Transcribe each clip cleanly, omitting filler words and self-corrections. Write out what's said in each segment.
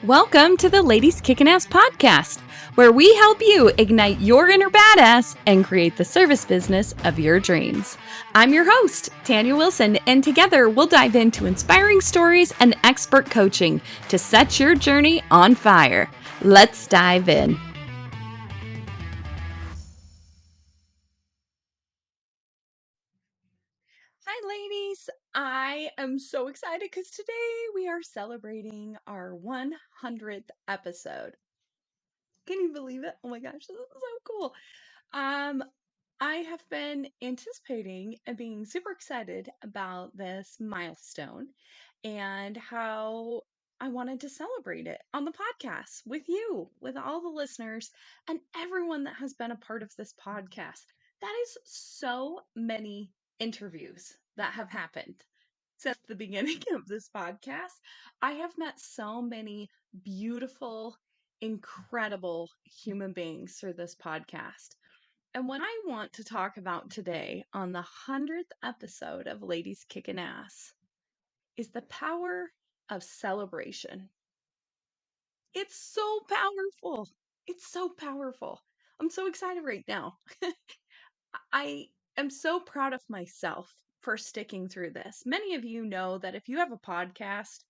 Welcome to the Ladies Kickin Ass podcast, where we help you ignite your inner badass and create the service business of your dreams. I'm your host, Tanya Wilson, and together we'll dive into inspiring stories and expert coaching to set your journey on fire. Let's dive in. Hi, ladies. I am so excited because today we are celebrating our 100th episode. Can you believe it? Oh my gosh, this is so cool. Um, I have been anticipating and being super excited about this milestone and how I wanted to celebrate it on the podcast with you, with all the listeners, and everyone that has been a part of this podcast. That is so many interviews that have happened since the beginning of this podcast. I have met so many beautiful, incredible human beings through this podcast. And what I want to talk about today on the 100th episode of Ladies Kickin Ass is the power of celebration. It's so powerful. It's so powerful. I'm so excited right now. I am so proud of myself for sticking through this. Many of you know that if you have a podcast,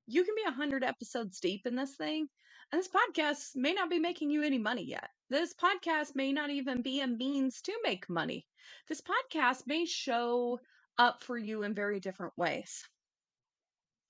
you can be 100 episodes deep in this thing, and this podcast may not be making you any money yet. This podcast may not even be a means to make money. This podcast may show up for you in very different ways.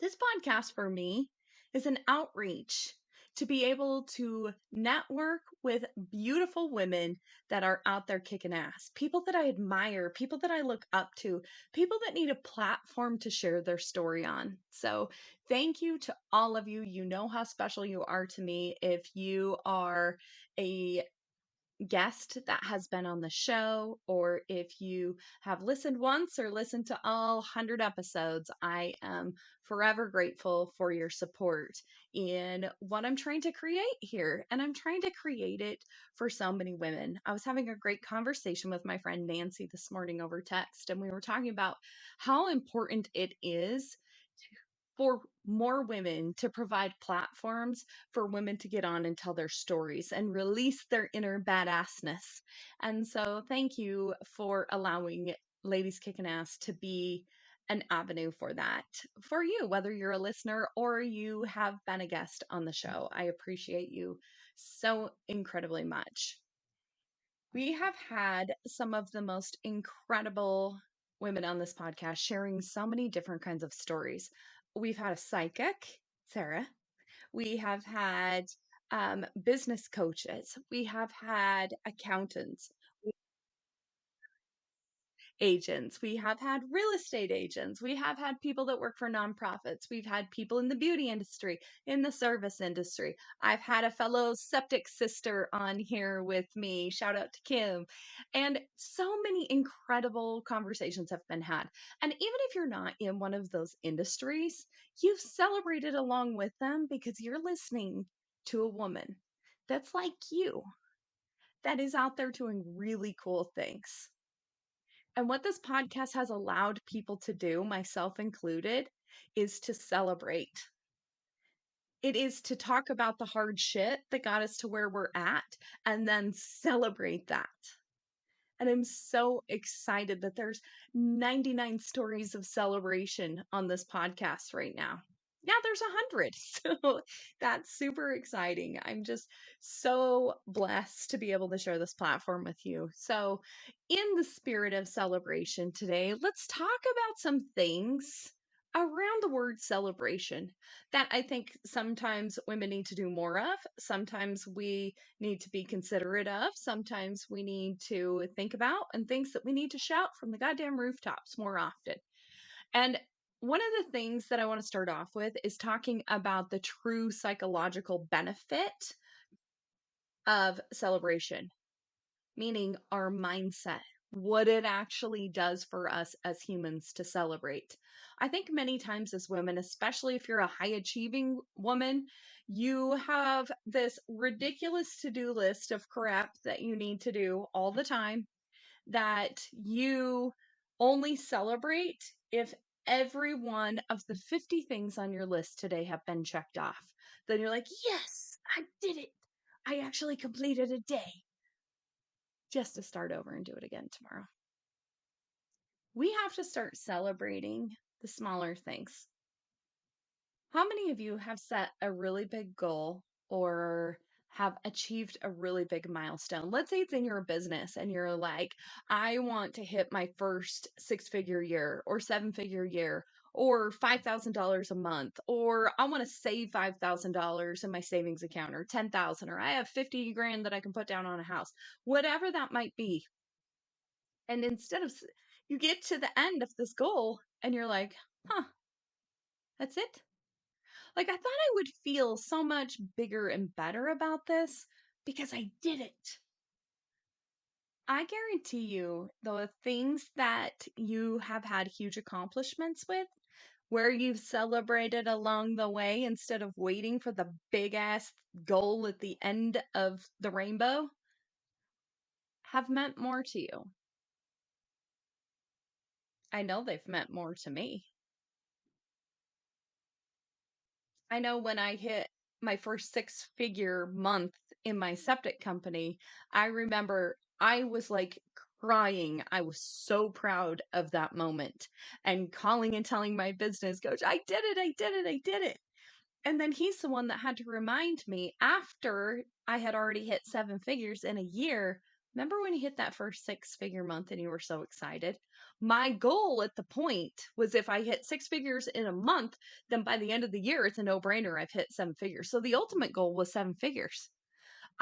This podcast for me is an outreach to be able to network with beautiful women that are out there kicking ass, people that I admire, people that I look up to, people that need a platform to share their story on. So, thank you to all of you. You know how special you are to me. If you are a guest that has been on the show, or if you have listened once or listened to all 100 episodes, I am forever grateful for your support in what I'm trying to create here. And I'm trying to create it for so many women. I was having a great conversation with my friend Nancy this morning over text, and we were talking about how important it is for more women to provide platforms for women to get on and tell their stories and release their inner badassness. And so, thank you for allowing Ladies Kickin Ass to be an avenue for that for you, whether you're a listener or you have been a guest on the show. I appreciate you so incredibly much. We have had some of the most incredible women on this podcast sharing so many different kinds of stories. We've had a psychic, Sarah. We have had business coaches. We have had accountants, agents. We have had real estate agents. We have had people that work for nonprofits. We've had people in the beauty industry, in the service industry. I've had a fellow septic sister on here with me. Shout out to Kim. And so many incredible conversations have been had. And even if you're not in one of those industries, you've celebrated along with them because you're listening to a woman that's like you, that is out there doing really cool things. And what this podcast has allowed people to do, myself included, is to celebrate. It is to talk about the hard shit that got us to where we're at and then celebrate that. And I'm so excited that there's 99 stories of celebration on this podcast right now. Yeah, there's 100. So that's super exciting. I'm just so blessed to be able to share this platform with you. So, in the spirit of celebration today, let's talk about some things around the word celebration that I think sometimes women need to do more of. Sometimes we need to be considerate of. Sometimes we need to think about, and things that we need to shout from the goddamn rooftops more often. And one of the things that I want to start off with is talking about the true psychological benefit of celebration, meaning our mindset, what it actually does for us as humans to celebrate. I think many times as women, especially if you're a high achieving woman, you have this ridiculous to do list of crap that you need to do all the time, that you only celebrate if every one of the 50 things on your list today have been checked off. then you're like, yes, I did it. I actually completed a day, just to start over and do it again tomorrow. We have to start celebrating the smaller things. How many of you have set a really big goal or have achieved a really big milestone? Let's say it's in your business and you're like, I want to hit my first 6-figure year or 7-figure year or $5,000 a month, or I want to save $5,000 in my savings account, or 10,000, or I have 50 grand that I can put down on a house, whatever that might be. And instead of, you get to the end of this goal and you're like, huh, that's it? Like, I thought I would feel so much bigger and better about this because I did it. I guarantee you, the things that you have had huge accomplishments with, where you've celebrated along the way instead of waiting for the big ass goal at the end of the rainbow, have meant more to you. I know they've meant more to me. I know when I hit my first 6-figure month in my septic company, I remember I was like crying. I was so proud of that moment and calling and telling my business coach, I did it, I did it, I did it. And then he's the one that had to remind me after I had already hit 7 figures in a year. Remember when you hit that first 6-figure month and you were so excited? My goal at the point was if I hit 6 figures in a month, then by the end of the year, it's a no-brainer. I've hit 7 figures. So the ultimate goal was 7 figures.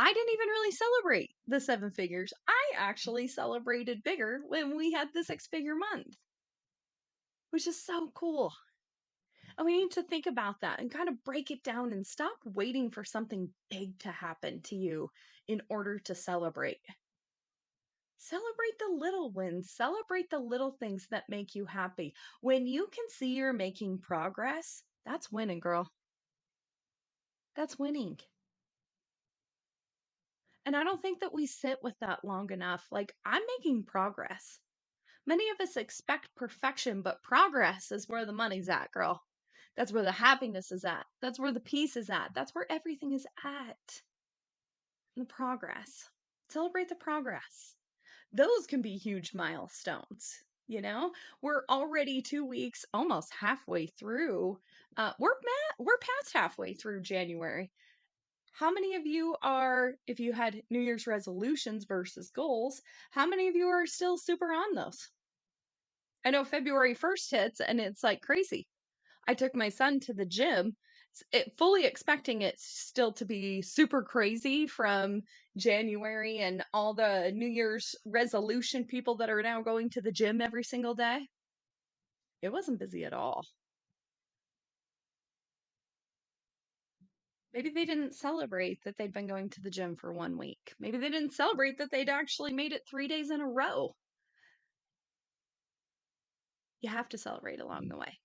I didn't even really celebrate the 7 figures. I actually celebrated bigger when we had the 6-figure month, which is so cool. And we need to think about that and kind of break it down and stop waiting for something big to happen to you in order to celebrate. Celebrate the little wins. Celebrate the little things that make you happy. When you can see you're making progress, that's winning, girl. That's winning. And I don't think that we sit with that long enough. Like, I'm making progress. Many of us expect perfection, but progress is where the money's at, girl. That's where the happiness is at. That's where the peace is at. That's where everything is at. The progress. Celebrate the progress. Those can be huge milestones. You know, we're already 2 weeks, almost halfway through. We're past halfway through January. How many of you are, if you had New Year's resolutions versus goals, how many of you are still super on those? I know February 1st hits and it's like crazy. I took my son to the gym, fully expecting it still to be super crazy from January and all the New Year's resolution people that are now going to the gym every single day. It wasn't busy at all. Maybe they didn't celebrate that they'd been going to the gym for 1 week. Maybe they didn't celebrate that they'd actually made it 3 days in a row. You have to celebrate along the way.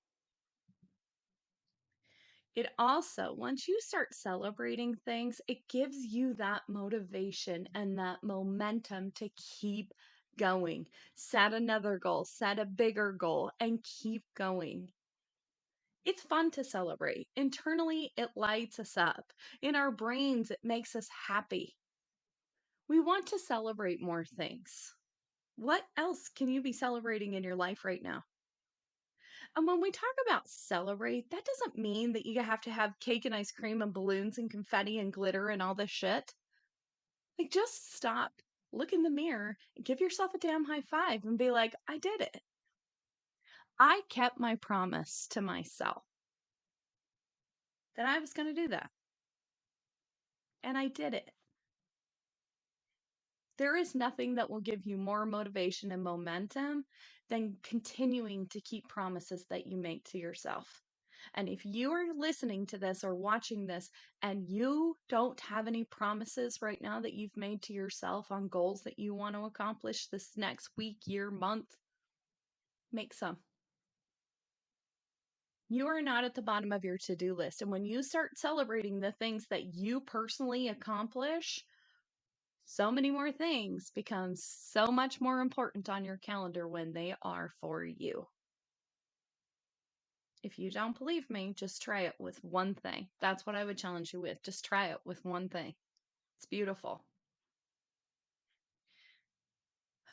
It also, once you start celebrating things, it gives you that motivation and that momentum to keep going. Set another goal, set a bigger goal, and keep going. It's fun to celebrate. Internally, it lights us up. In our brains, it makes us happy. We want to celebrate more things. What else can you be celebrating in your life right now? And when we talk about celebrate, that doesn't mean that you have to have cake and ice cream and balloons and confetti and glitter and all this shit. Like, just stop, look in the mirror, and give yourself a damn high five and be like, I did it. I kept my promise to myself that I was going to do that. And I did it. There is nothing that will give you more motivation and momentum than continuing to keep promises that you make to yourself. And if you are listening to this or watching this and you don't have any promises right now that you've made to yourself on goals that you want to accomplish this next week, year, month, make some. You are not at the bottom of your to-do list. And when you start celebrating the things that you personally accomplish, so many more things become so much more important on your calendar when they are for you. If you don't believe me, just try it with one thing. That's what I would challenge you with. Just try it with one thing. It's beautiful.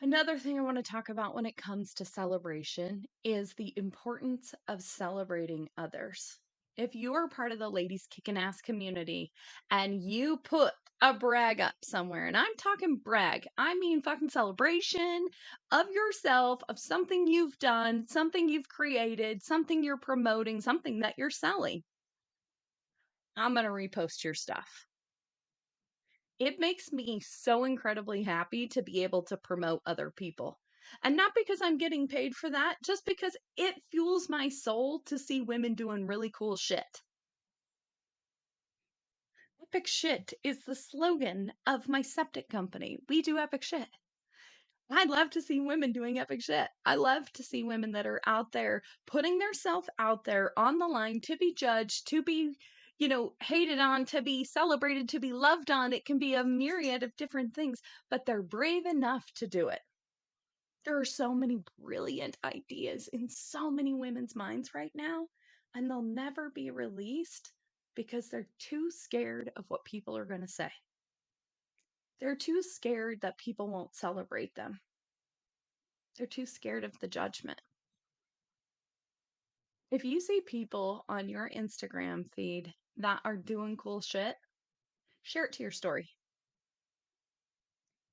Another thing I want to talk about when it comes to celebration is the importance of celebrating others. If you are part of the Ladies Kickin Ass community and you put a brag up somewhere, and I'm talking brag, I mean fucking celebration of yourself, of something you've done, something you've created, something you're promoting, something that you're selling, I'm going to repost your stuff. It makes me so incredibly happy to be able to promote other people. And not because I'm getting paid for that, just because it fuels my soul to see women doing really cool shit. Epic shit is the slogan of my septic company. We do epic shit. I love to see women doing epic shit. I love to see women that are out there putting themselves out there on the line to be judged, to be, hated on, to be celebrated, to be loved on. It can be a myriad of different things, but they're brave enough to do it. There are so many brilliant ideas in so many women's minds right now, and they'll never be released because they're too scared of what people are going to say. They're too scared that people won't celebrate them. They're too scared of the judgment. If you see people on your Instagram feed that are doing cool shit, share it to your story.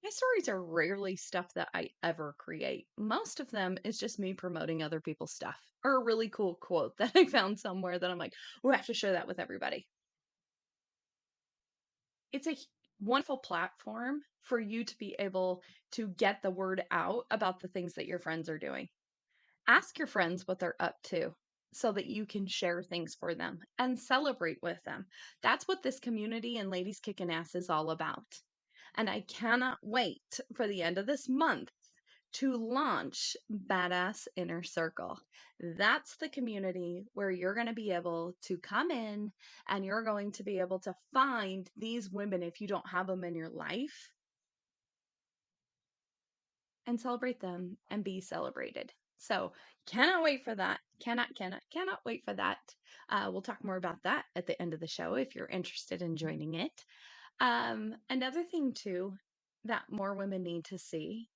My stories are rarely stuff that I ever create. Most of them is just me promoting other people's stuff or a really cool quote that I found somewhere that I'm like, we have to share that with everybody. It's a wonderful platform for you to be able to get the word out about the things that your friends are doing. Ask your friends what they're up to so that you can share things for them and celebrate with them. That's what this community and Ladies Kickin Ass is all about. And I cannot wait for the end of this month to launch Badass Inner Circle. That's the community where you're going to be able to come in and you're going to be able to find these women if you don't have them in your life and celebrate them and be celebrated. So cannot wait for that. Cannot wait for that. We'll talk more about that at the end of the show if you're interested in joining it. Another thing too that more women need to see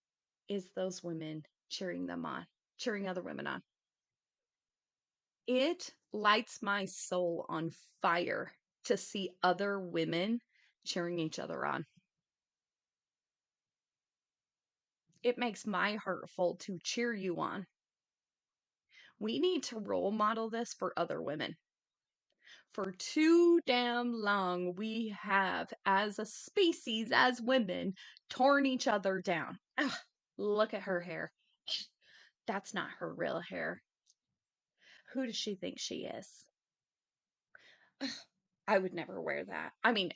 is those women cheering them on, cheering other women on. It lights my soul on fire to see other women cheering each other on. It makes my heart full to cheer you on. We need to role model this for other women. For too damn long, we have, as a species, as women, torn each other down. Ugh, look at her hair. That's not her real hair. Who does she think she is? Ugh, I would never wear that. I mean,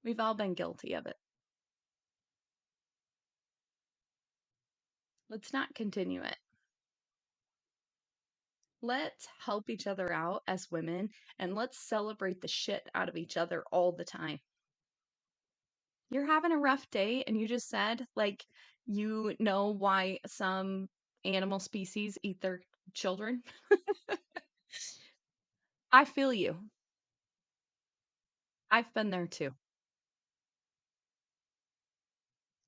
we've all been guilty of it. Let's not continue it. Let's help each other out as women and let's celebrate the shit out of each other all the time. You're having a rough day and you just said, like, you know why some animal species eat their children? I feel you. I've been there too.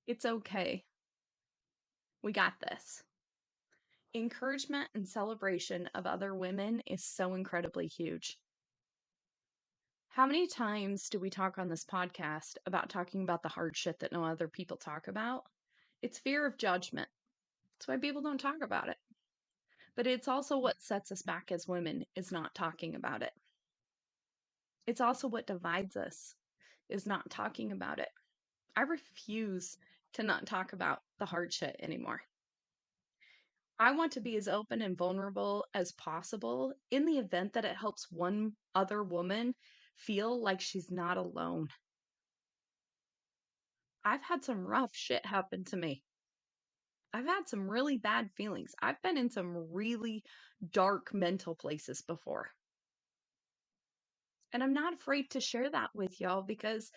It's okay. We got this. Encouragement and celebration of other women is so incredibly huge. How many times do we talk on this podcast about talking about the hard shit that no other people talk about? It's fear of judgment. That's why people don't talk about it. But it's also what sets us back as women is not talking about it. It's also what divides us is not talking about it. I refuse to not talk about the hard shit anymore. I want to be as open and vulnerable as possible in the event that it helps one other woman feel like she's not alone. I've had some rough shit happen to me. I've had some really bad feelings. I've been in some really dark mental places before. And I'm not afraid to share that with y'all because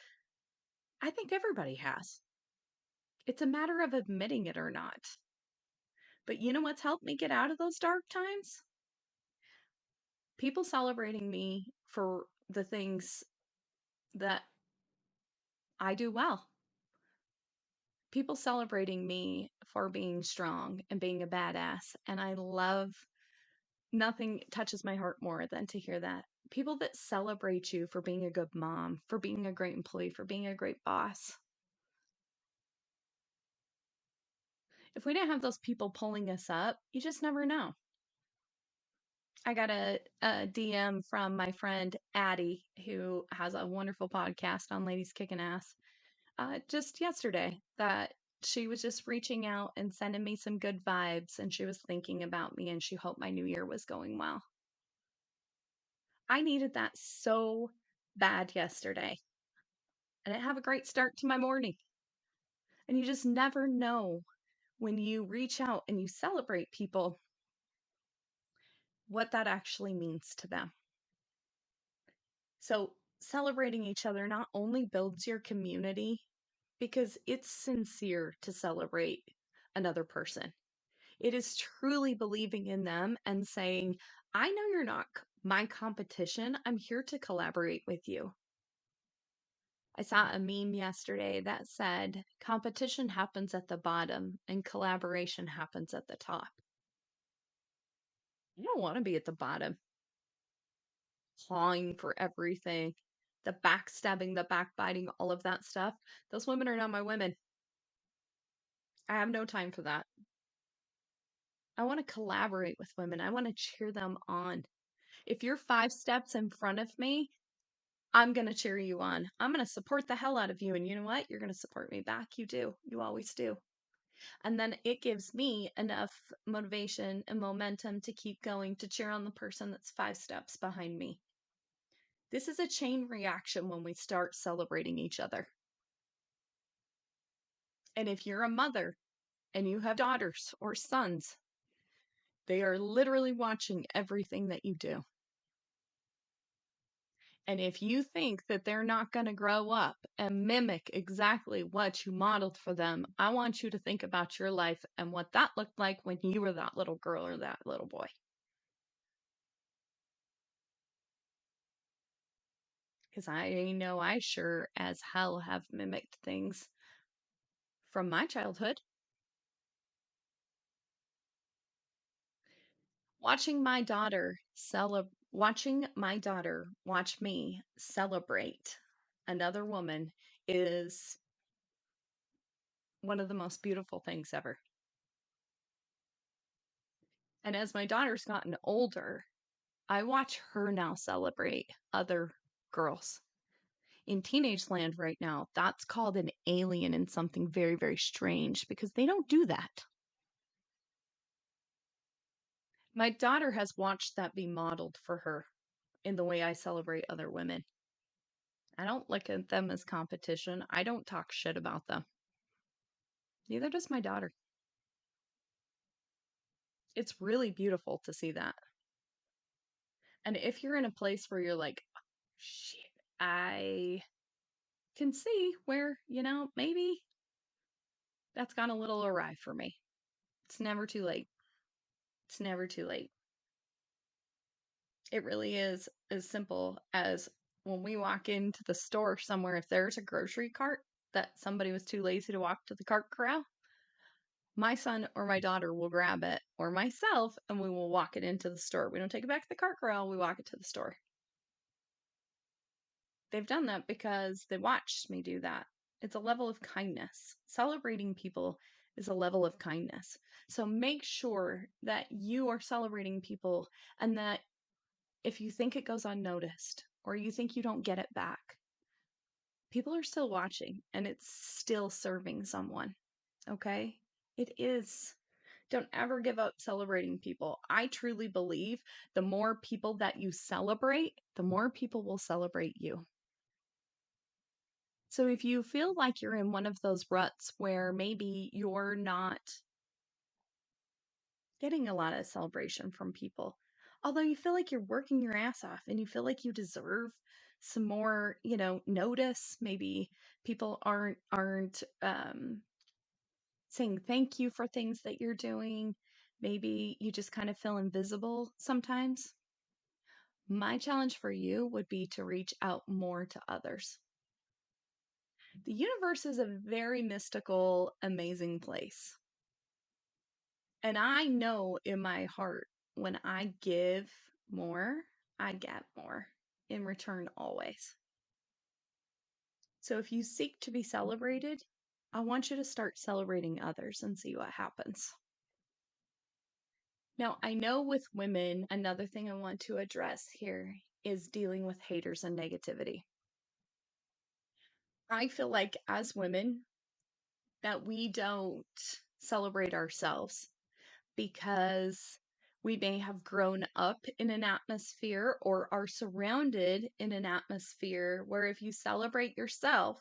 I think everybody has. It's a matter of admitting it or not. But you know what's helped me get out of those dark times? People celebrating me for the things that I do well. People celebrating me for being strong and being a badass. And I love, nothing touches my heart more than to hear that. People that celebrate you for being a good mom, for being a great employee, for being a great boss. If we didn't have those people pulling us up, you just never know. I got a DM from my friend Addie, who has a wonderful podcast on Ladies Kickin Ass, just yesterday, that she was just reaching out and sending me some good vibes, and she was thinking about me, and she hoped my new year was going well. I needed that so bad yesterday. I didn't have a great start to my morning. And you just never know when you reach out and you celebrate people what that actually means to them. So, celebrating each other not only builds your community because it's sincere to celebrate another person, it is truly believing in them and saying, I know you're not my competition. I'm here to collaborate with you. I saw a meme yesterday that said, competition happens at the bottom and collaboration happens at the top. I don't want to be at the bottom, clawing for everything, the backstabbing, the backbiting, all of that stuff. Those women are not my women. I have no time for that. I want to collaborate with women. I want to cheer them on. If you're 5 steps in front of me, I'm going to cheer you on. I'm going to support the hell out of you. And you know what? You're going to support me back. You do. You always do. And then it gives me enough motivation and momentum to keep going to cheer on the person that's 5 steps behind me. This is a chain reaction when we start celebrating each other. And if you're a mother and you have daughters or sons, they are literally watching everything that you do. And if you think that they're not going to grow up and mimic exactly what you modeled for them, I want you to think about your life and what that looked like when you were that little girl or that little boy. Because I know I sure as hell have mimicked things from my childhood. Watching my daughter watch me celebrate another woman is one of the most beautiful things ever. And as my daughter's gotten older, I watch her now celebrate other girls. In teenage land right now, that's called an alien and something very, very strange because they don't do that. My daughter has watched that be modeled for her in the way I celebrate other women. I don't look at them as competition. I don't talk shit about them. Neither does my daughter. It's really beautiful to see that. And if you're in a place where you're like, "Oh, shit, I can see where, maybe that's gone a little awry for me. It's never too late. It's never too late. It really is as simple as when we walk into the store somewhere, if there's a grocery cart that somebody was too lazy to walk to the cart corral, my son or my daughter will grab it, or myself, and we will walk it into the store. We don't take it back to the cart corral, we walk it to the store. They've done that because they watched me do that. It's a level of kindness. Celebrating people is a level of kindness. So make sure that you are celebrating people and that if you think it goes unnoticed or you think you don't get it back, people are still watching and it's still serving someone. Okay? It is. Don't ever give up celebrating people. I truly believe the more people that you celebrate, the more people will celebrate you. So if you feel like you're in one of those ruts where maybe you're not getting a lot of celebration from people, although you feel like you're working your ass off and you feel like you deserve some more, notice, maybe people aren't saying thank you for things that you're doing. Maybe you just kind of feel invisible sometimes. My challenge for you would be to reach out more to others. The universe is a very mystical, amazing place. And I know in my heart, when I give more, I get more in return always. So if you seek to be celebrated, I want you to start celebrating others and see what happens. Now, I know with women, another thing I want to address here is dealing with haters and negativity. I feel like as women that we don't celebrate ourselves because we may have grown up in an atmosphere or are surrounded in an atmosphere where if you celebrate yourself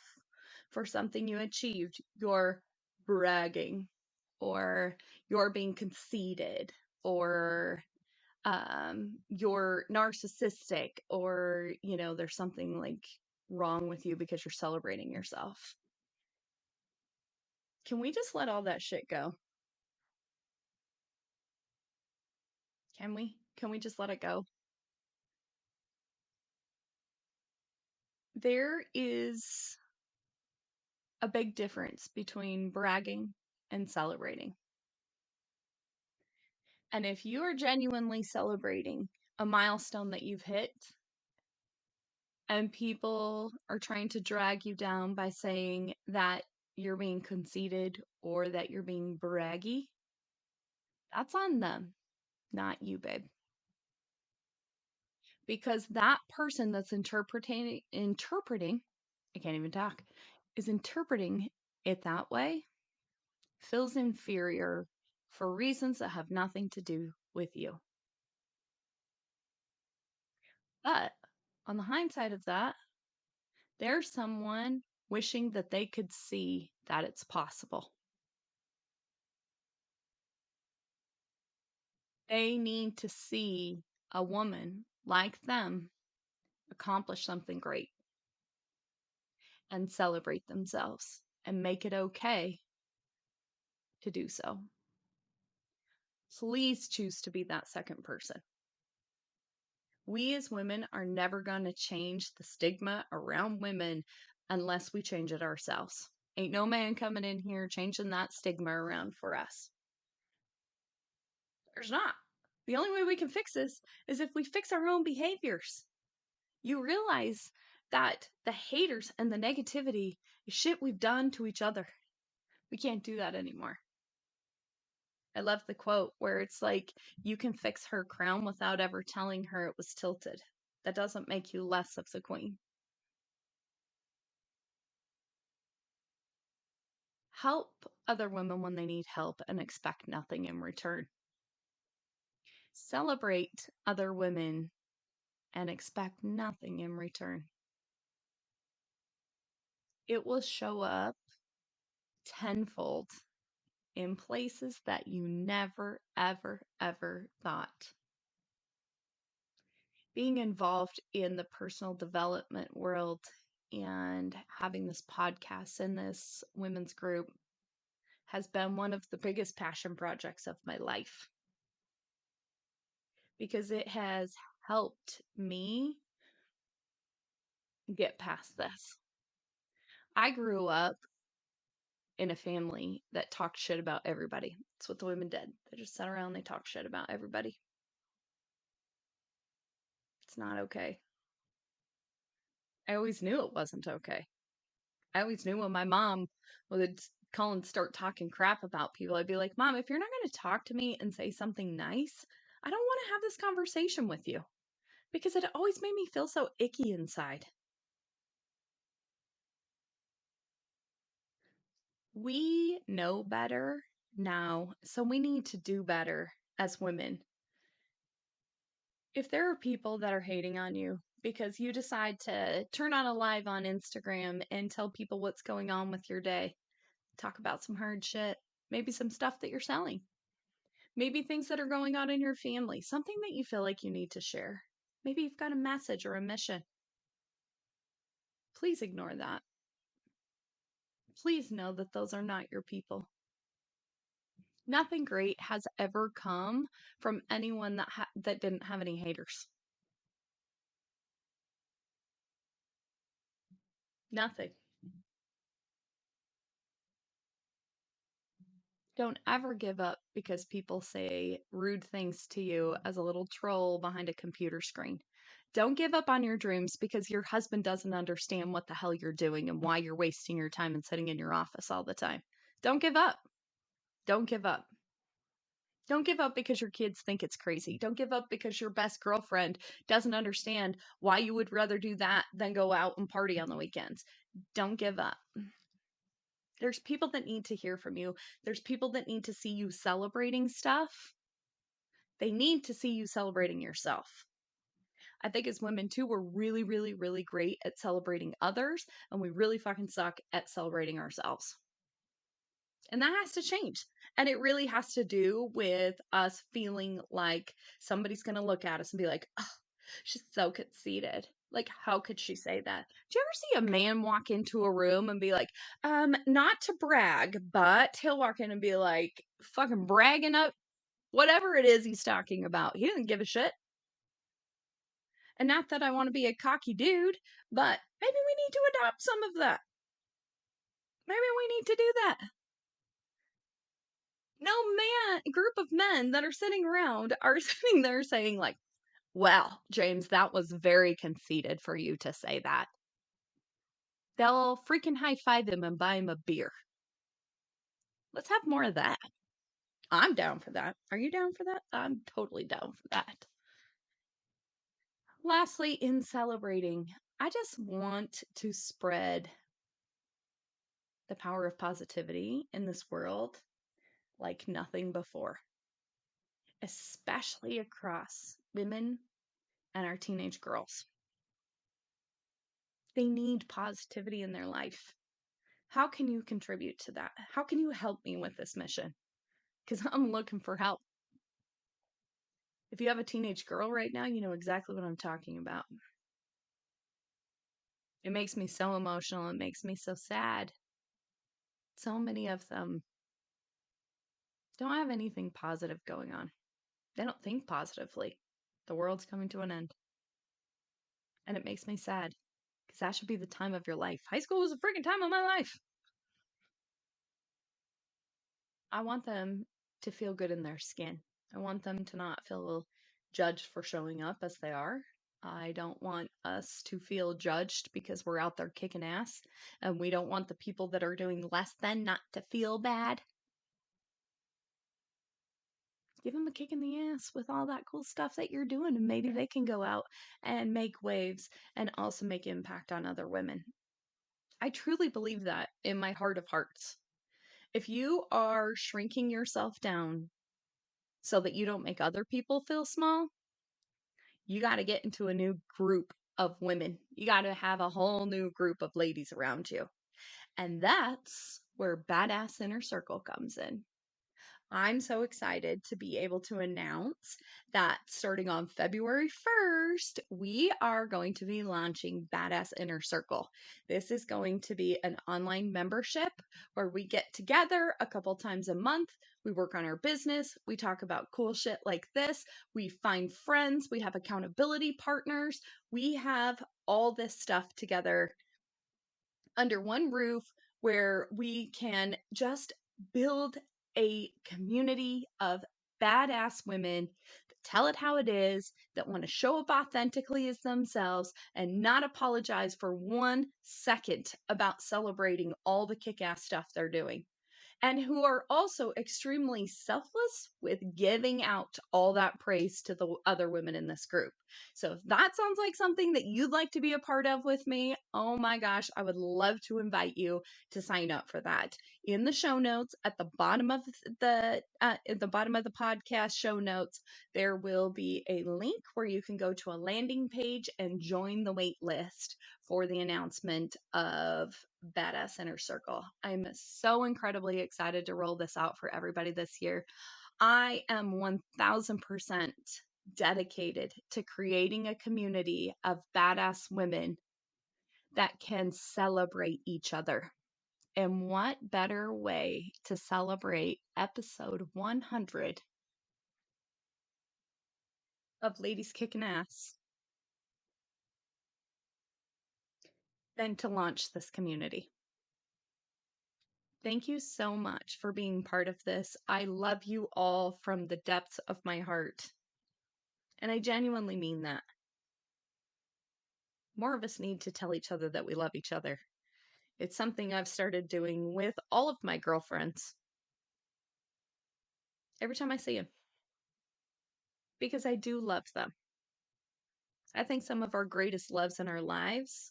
for something you achieved, you're bragging or you're being conceited or you're narcissistic or, there's something like wrong with you because you're celebrating yourself. Can we just let all that shit go? Can we? Can we just let it go? There is a big difference between bragging and celebrating. And if you are genuinely celebrating a milestone that you've hit and people are trying to drag you down by saying that you're being conceited or that you're being braggy, that's on them, not you, babe. Because that person that's interpreting, I can't even talk, is interpreting it that way, feels inferior for reasons that have nothing to do with you. But on the hindsight of that, there's someone wishing that they could see that it's possible. They need to see a woman like them accomplish something great and celebrate themselves and make it okay to do so. Please choose to be that second person. We as women are never going to change the stigma around women unless we change it ourselves. Ain't no man coming in here changing that stigma around for us. There's not. The only way we can fix this is if we fix our own behaviors. You realize that the haters and the negativity is shit we've done to each other. We can't do that anymore. I love the quote where it's like, you can fix her crown without ever telling her it was tilted. That doesn't make you less of the queen. Help other women when they need help and expect nothing in return. Celebrate other women and expect nothing in return. It will show up tenfold in places that you never, ever, ever thought. Being involved in the personal development world and having this podcast and this women's group has been one of the biggest passion projects of my life because it has helped me get past this. I grew up in a family that talked shit about everybody. That's what the women did. They just sat around and they talked shit about everybody. It's not okay. I always knew it wasn't okay. I always knew when my mom would call and start talking crap about people, I'd be like, Mom, if you're not going to talk to me and say something nice, I don't want to have this conversation with you because it always made me feel so icky inside. We know better now, so we need to do better as women. If there are people that are hating on you because you decide to turn on a live on Instagram and tell people what's going on with your day, talk about some hard shit, maybe some stuff that you're selling, maybe things that are going on in your family, something that you feel like you need to share. Maybe you've got a message or a mission. Please ignore that. Please know that those are not your people. Nothing great has ever come from anyone that didn't have any haters. Nothing. Don't ever give up because people say rude things to you as a little troll behind a computer screen. Don't give up on your dreams because your husband doesn't understand what the hell you're doing and why you're wasting your time and sitting in your office all the time. Don't give up. Don't give up. Don't give up because your kids think it's crazy. Don't give up because your best girlfriend doesn't understand why you would rather do that than go out and party on the weekends. Don't give up. There's people that need to hear from you. There's people that need to see you celebrating stuff. They need to see you celebrating yourself. I think as women too, we're really, really, really great at celebrating others, and we really fucking suck at celebrating ourselves. And that has to change. And it really has to do with us feeling like somebody's going to look at us and be like, oh, she's so conceited. Like, how could she say that? Do you ever see a man walk into a room and be like, not to brag, but he'll walk in and be like, fucking bragging up whatever it is he's talking about. He doesn't give a shit. And not that I want to be a cocky dude, but maybe we need to adopt some of that. Maybe we need to do that. No group of men that are sitting around are sitting there saying like, well, James, that was very conceited for you to say that. They'll freaking high five him and buy him a beer. Let's have more of that. I'm down for that. Are you down for that? I'm totally down for that. Lastly, in celebrating, I just want to spread the power of positivity in this world like nothing before, especially across women and our teenage girls. They need positivity in their life. How can you contribute to that? How can you help me with this mission? Because I'm looking for help. If you have a teenage girl right now, you know exactly what I'm talking about. It makes me so emotional. It makes me so sad. So many of them don't have anything positive going on. They don't think positively. The world's coming to an end. And it makes me sad because that should be the time of your life. High school was a freaking time of my life. I want them to feel good in their skin. I want them to not feel judged for showing up as they are. I don't want us to feel judged because we're out there kicking ass. And we don't want the people that are doing less than not to feel bad. Give them a kick in the ass with all that cool stuff that you're doing. And maybe they can go out and make waves and also make impact on other women. I truly believe that in my heart of hearts. If you are shrinking yourself down so that you don't make other people feel small, you got to get into a new group of women. You got to have a whole new group of ladies around you. And that's where Badass Inner Circle comes in. I'm so excited to be able to announce that starting on February 1st, we are going to be launching Badass Inner Circle. This is going to be an online membership where we get together a couple times a month. We work on our business. We talk about cool shit like this. We find friends. We have accountability partners. We have all this stuff together under one roof where we can just build a community of badass women that tell it how it is, that want to show up authentically as themselves and not apologize for 1 second about celebrating all the kick-ass stuff they're doing. And who are also extremely selfless with giving out all that praise to the other women in this group. So if that sounds like something that you'd like to be a part of with me, oh my gosh, I would love to invite you to sign up for that. In the show notes at the bottom of the podcast show notes, there will be a link where you can go to a landing page and join the wait list for the announcement of Badass Inner Circle. I'm so incredibly excited to roll this out for everybody this year. I am 1000% dedicated to creating a community of badass women that can celebrate each other. And what better way to celebrate episode 100 of Ladies Kickin Ass than to launch this community? Thank you so much for being part of this. I love you all from the depths of my heart. And I genuinely mean that. More of us need to tell each other that we love each other. It's something I've started doing with all of my girlfriends every time I see them, because I do love them. I think some of our greatest loves in our lives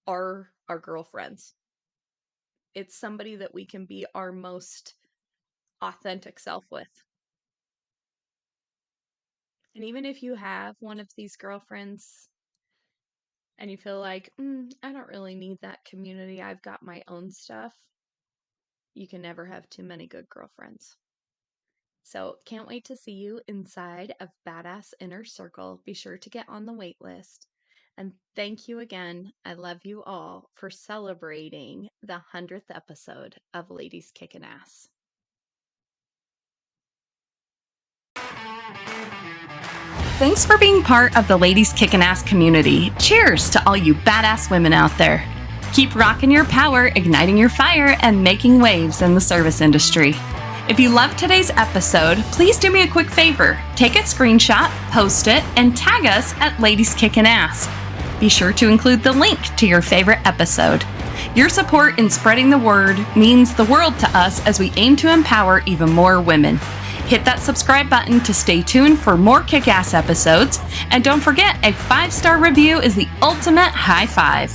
are our girlfriends. It's somebody that we can be our most authentic self with. And even if you have one of these girlfriends and you feel like, I don't really need that community, I've got my own stuff, you can never have too many good girlfriends. So can't wait to see you inside of Badass Inner Circle. Be sure to get on the wait list. And thank you again. I love you all for celebrating the 100th episode of Ladies Kickin Ass. Thanks for being part of the Ladies Kickin Ass community. Cheers to all you badass women out there. Keep rocking your power, igniting your fire, and making waves in the service industry. If you loved today's episode, please do me a quick favor. Take a screenshot, post it, and tag us at Ladies Kickin Ass. Be sure to include the link to your favorite episode. Your support in spreading the word means the world to us as we aim to empower even more women. Hit that subscribe button to stay tuned for more kick-ass episodes. And don't forget, a 5-star review is the ultimate high five.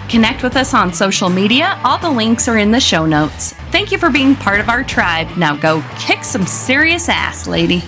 Connect with us on social media. All the links are in the show notes. Thank you for being part of our tribe. Now go kick some serious ass, lady.